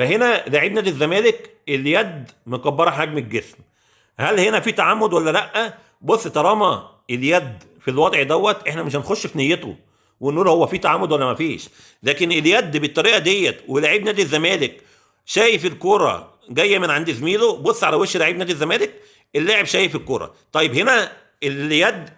فهنا لعيب نادي الزمالك اليد مكبره حجم الجسم. هل هنا في تعمد ولا لا؟ بص، طالما اليد في الوضع دوت احنا مش هنخش في نيته ونقول هو في تعمد ولا ما فيش. لكن اليد بالطريقه ديت ولعيب نادي الزمالك شايف الكرة جايه من عند زميله، بص على وش لعيب نادي الزمالك، اللاعب شايف الكرة. طيب هنا اليد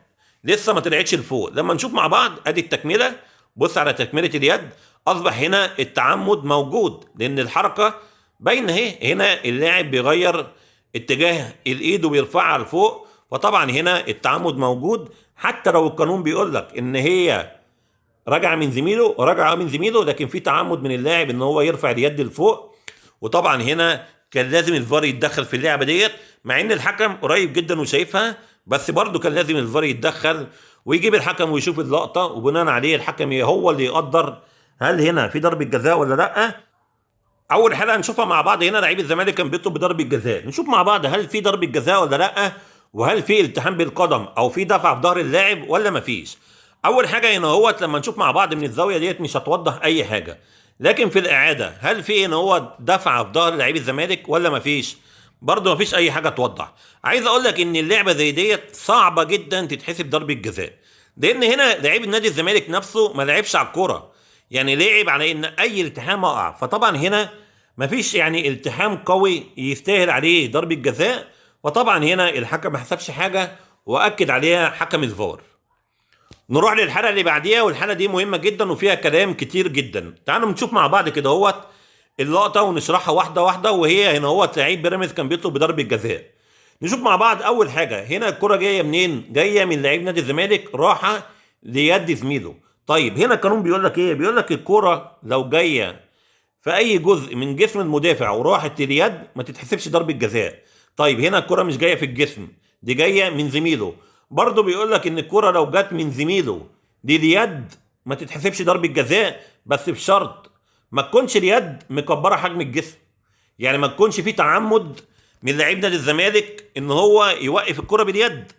لسه ما طلعتش لفوق، لما نشوف مع بعض ادي التكمله. بص على تكمله اليد، اصبح هنا التعمد موجود لان الحركه باينه اهي. هنا اللاعب بيغير اتجاه الايد وبيرفعها لفوق، فطبعا هنا التعمد موجود. حتى لو القانون بيقول لك ان هي راجعه من زميله، راجعه من زميله، لكن في تعمد من اللاعب ان هو يرفع اليد لفوق. وطبعا هنا كان لازم الفار يتدخل في اللعبه ديت، مع ان الحكم قريب جدا وشايفها، بس برضه كان لازم الفار يتدخل ويجيب الحكم ويشوف اللقطه، وبناء عليه الحكم هو اللي يقدر هل هنا في ضربه جزاء ولا لا. اول حاجه هنشوفها مع بعض، هنا لعيب الزمالك كان بيطلب بضربه جزاء، نشوف مع بعض هل في ضربه جزاء ولا لا، وهل في التحام بالقدم او في دفع في ظهر اللاعب ولا مفيش. اول حاجه هنا هو لما نشوف مع بعض من الزاويه ديت مش هتوضح اي حاجه، لكن في الاعاده هل في هنا هو دفع في ظهر لعيب الزمالك ولا مفيش؟ برضه مفيش اي حاجه توضح. عايز اقول لك ان اللعبه زي ديت صعبه جدا تتحسب ضربه جزاء، لان هنا لعيب النادي الزمالك نفسه ما لعبش على الكوره، يعني لعب على ان اي التحام وقع، فطبعا هنا مفيش يعني التحام قوي يستاهل عليه ضربه جزاء. وطبعا هنا الحكم ما حسبش حاجه واكد عليها حكم الفار. نروح للحلقه اللي بعديها، والحلقه دي مهمه جدا وفيها كلام كتير جدا. تعالوا نشوف مع بعض كده اهوت اللقطه ونشرحها واحده واحده. وهي هنا اهوت لعيب بيراميدز كان بيطلب بضربه جزاء. نشوف مع بعض اول حاجه، هنا الكره جايه منين؟ جايه من لعيب نادي الزمالك راحه ليد زميله. طيب هنا القانون بيقول لك ايه؟ بيقول لك الكره لو جايه في اي جزء من جسم المدافع وراحت لليد ما تتحسبش ضربه جزاء. طيب هنا الكره مش جايه في الجسم، دي جايه من زميله، برضه بيقول لك ان الكره لو جت من زميله دي اليد ما تتحسبش ضربه جزاء، بس بشرط ما تكونش اليد مكبره حجم الجسم، يعني ما تكونش في تعمد من لعيب نادي الزمالك ان هو يوقف الكره باليد.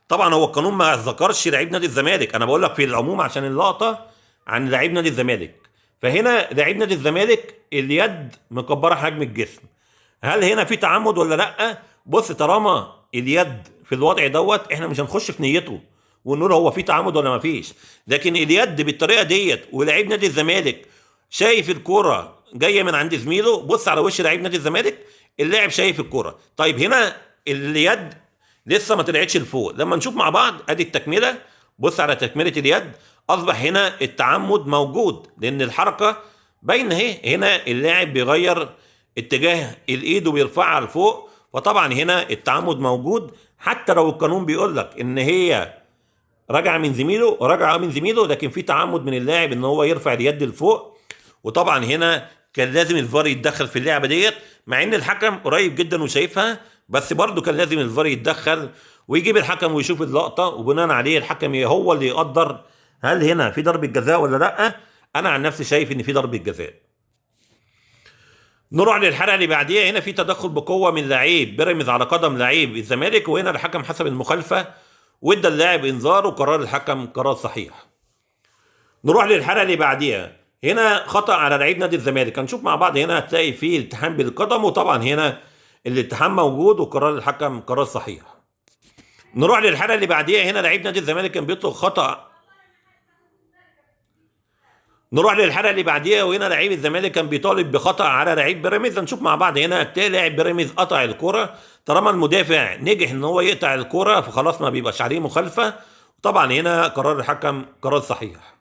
طبعا هو القانون ما ذكرش لعيب نادي الزمالك، انا بقول لك في العموم عشان اللقطه عن لعيب نادي الزمالك. فهنا لعيب نادي الزمالك اليد مكبره حجم الجسم. هل هنا في تعمد ولا لا؟ بص، طالما اليد في الوضع دوت احنا مش هنخش في نيته ونقول هو في تعمد ولا ما فيش. لكن اليد بالطريقه ديت ولعيب نادي الزمالك شايف الكرة جايه من عند زميله، بص على وش لعيب نادي الزمالك، اللاعب شايف الكرة. طيب هنا اليد لسه ما طلعتش لفوق، لما نشوف مع بعض ادي التكمله. بص على تكمله اليد، اصبح هنا التعمد موجود لان الحركه باينه اهي. هنا اللاعب بيغير اتجاه الايد وبيرفعها لفوق، فطبعا هنا التعمد موجود. حتى لو القانون بيقول لك ان هي راجعه من زميله، راجعه من زميله، لكن في تعمد من اللاعب ان هو يرفع اليد لفوق. وطبعا هنا كان لازم الفار يتدخل في اللعبه ديت، مع ان الحكم قريب جدا وشايفها، بس برضه كان لازم الفار يتدخل ويجيب الحكم ويشوف اللقطه، وبناء عليه الحكم هو اللي يقدر هل هنا في ضربه جزاء ولا لا. انا عن نفسي شايف ان في ضربه جزاء. نروح للحلقه اللي بعديها، هنا في تدخل بقوه من لعيب بيراميدز على قدم لعيب الزمالك، وهنا الحكم حسب المخالفه وادى اللاعب انذار، وقرار الحكم قرار صحيح. نروح للحلقه اللي بعديها، هنا خطأ على لعيب نادي الزمالك. هنشوف مع بعض، هنا هتلاقي فيه التحام بالقدم، وطبعا هنا الاتهام موجود وقرار الحكم قرار صحيح. نروح للحلقه اللي بعديها، هنا لعيب نادي الزمالك كان بيطلق خطأ. نروح للحلقه اللي بعديها، وهنا لعيب الزمالك كان بيطالب بخطأ على لعيب بيراميدز. هنشوف مع بعض، هنا هتلاقي لاعب بيراميدز قطع الكرة، طالما المدافع نجح ان هو يقطع الكرة فخلاص ما بيبقاش عليه مخالفه. طبعا هنا قرار الحكم قرار صحيح.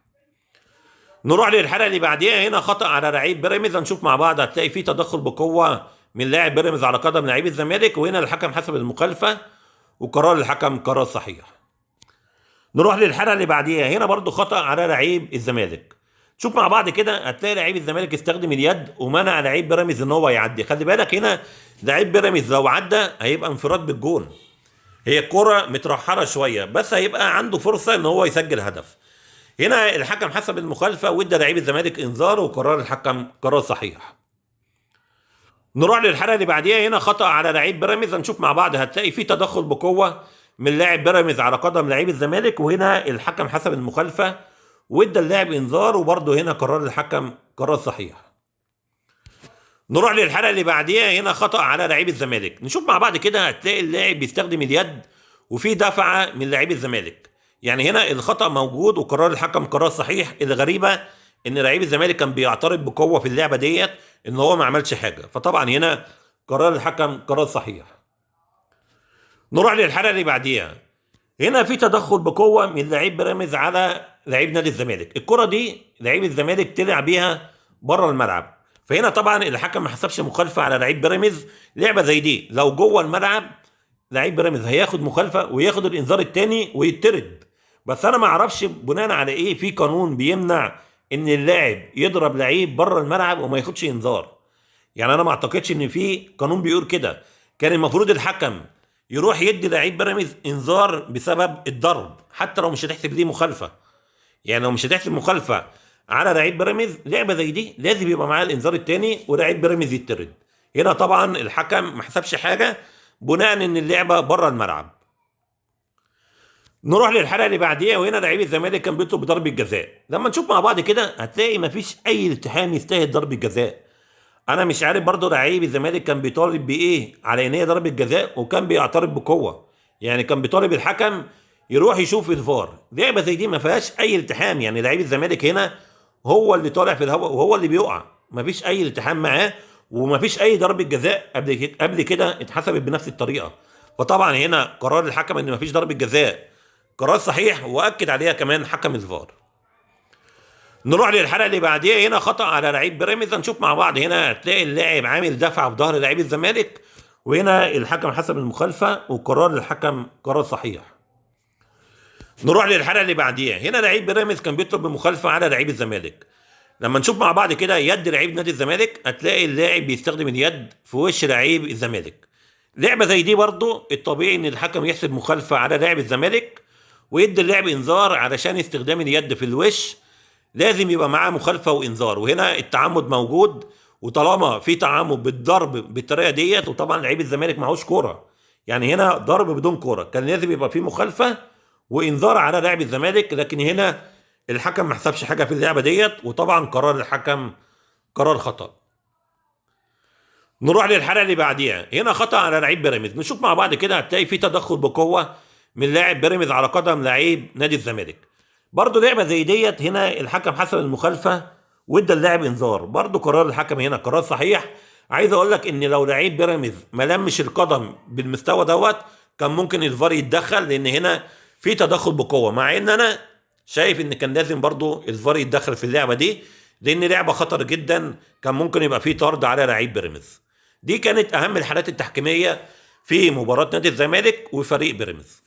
نروح للحلقه اللي بعديها، هنا خطأ على لعيب بيراميدز. هنشوف مع بعض، هتلاقي فيه تدخل بقوه من لاعب بيراميدز على قدم لعيب الزمالك، وهنا الحكم حسب المخالفه وقرار الحكم قرار صحيح. نروح للحلقه اللي بعديها، هنا برضو خطأ على لعيب الزمالك. شوف مع بعض كده، هتلاقي لعيب الزمالك استخدم اليد ومنع لعيب بيراميدز ان هو يعدي. خلي بالك هنا لعيب بيراميدز لو عدى هيبقى انفراد بالجون، هي الكرة مترحله شويه بس هيبقى عنده فرصه ان هو يسجل هدف. هنا الحكم حسب المخالفه وادى لعيب الزمالك انذار، وقرار الحكم قرار صحيح. نروح للحلقه اللي بعديها، هنا خطأ على لعيب بيراميدز. هنشوف مع بعض، هتلاقي فيه تدخل بقوه من لاعب بيراميدز على قدم لعيب الزمالك، وهنا الحكم حسب المخالفه وادى اللاعب انذار، وبرضه هنا قرار الحكم قرار صحيح. نروح للحلقه اللي بعديها. هنا خطا على لعيب الزمالك. نشوف مع بعض كده. هتلاقي اللاعب بيستخدم اليد وفي دفعه من لاعبي الزمالك. يعني هنا الخطا موجود وقرار الحكم قرار صحيح. الغريبه ان لعيب الزمالك كان بيعترض بقوه في اللعبه ديت ان هو ما عملش حاجه، فطبعا هنا قرار الحكم قرار صحيح. نروح للحلقه اللي بعديها. هنا في تدخل بقوه من لعيب بيراميدز على لعيب نادي الزمالك. الكره دي لعيب الزمالك طلع بيها بره الملعب، فهنا طبعا الحكم ما حسبش مخالفه على لعيب بيراميدز. لعبه زي دي لو جوه الملعب لعيب بيراميدز هياخد مخالفه وياخد الانذار الثاني ويطرد. بس انا ما اعرفش بناء على ايه في قانون بيمنع ان اللاعب يضرب لعيب بره الملعب وما ياخدش انذار. يعني انا ما اعتقدش ان في قانون بيقول كده. كان المفروض الحكم يروح يدي لعيب بيراميدز انذار بسبب الضرب حتى لو مش هتحسب دي مخالفه. يعني لو مش هتحسب مخالفه على لعيب بيراميدز لعبه زي دي لازم يبقى معاه الانذار الثاني ولعيب بيراميدز يطرد. هنا طبعا الحكم ما حسبش حاجه بناء ان اللعبه بره الملعب. نروح للحلقه اللي بعديها. وهنا لعيب الزمالك كان بيطلب ضربه جزاء. لما نشوف مع بعض كده هتلاقي ما فيش اي التحام يستاهل ضربه جزاء. انا مش عارف برضه لعيب الزمالك كان بيطالب بايه على ان هي ضربه جزاء وكان بيعترض بقوه. يعني كان بيطالب الحكم يروح يشوف الفار. لعبه زي دي ما فيهاش اي التحام. يعني لعيب الزمالك هنا هو اللي طالع في الهواء وهو اللي بيقع، ما فيش اي التحام معاه وما فيش اي ضربه جزاء قبل كده اتحسبت بنفس الطريقه. فطبعا هنا قرار الحكم ان ما فيش ضربه جزاء قرار صحيح واكد عليها كمان حكم الفار. نروح للحلقه اللي بعديها. هنا خطا على لعيب بيراميدز. هنشوف مع بعض. هنا هتلاقي اللاعب عامل دفعه في ظهر لعيب الزمالك وهنا الحكم حسب المخالفه وقرار الحكم قرار صحيح. نروح للحلقه اللي بعديها. هنا لعيب بيراميدز كان بيطلب بمخالفه على لعيب الزمالك. لما نشوف مع بعض كده يد لعيب نادي الزمالك هتلاقي اللاعب بيستخدم اليد في وش لعيب الزمالك. لعبه زي دي برضو الطبيعي ان الحكم يحسب مخالفه على لاعب الزمالك ويدي اللاعب انذار علشان استخدام اليد في الوش لازم يبقى معاه مخالفه وانذار. وهنا التعمد موجود، وطالما في تعمد بالضرب بالطريقه ديت وطبعا لعيب الزمالك معهوش كوره، يعني هنا ضرب بدون كوره، كان لازم يبقى في مخالفه وانذار على لاعب الزمالك. لكن هنا الحكم ما حسبش حاجه في اللعبه ديت وطبعا قرار الحكم قرار خطا. نروح للحلقه اللي بعديها. هنا خطا على لعيب بيراميدز. نشوف مع بعض كده هتلاقي في تدخل بقوه من لاعب بيراميدز على قدم لعيب نادي الزمالك. برضه لعبه زي ديت هنا الحكم حسب المخالفه وادى اللاعب انذار. برضه قرار الحكم هنا قرار صحيح. عايز اقول لك ان لو لعيب بيراميدز ما لمش القدم بالمستوى دوت كان ممكن الفار يتدخل، لان هنا في تدخل بقوه، مع ان انا شايف ان كان لازم برضه الفار يتدخل في اللعبه دي لان لعبه خطر جدا. كان ممكن يبقى في طرد على لعيب بيراميدز. دي كانت اهم الحالات التحكيميه في مباراه نادي الزمالك وفريق بيراميدز.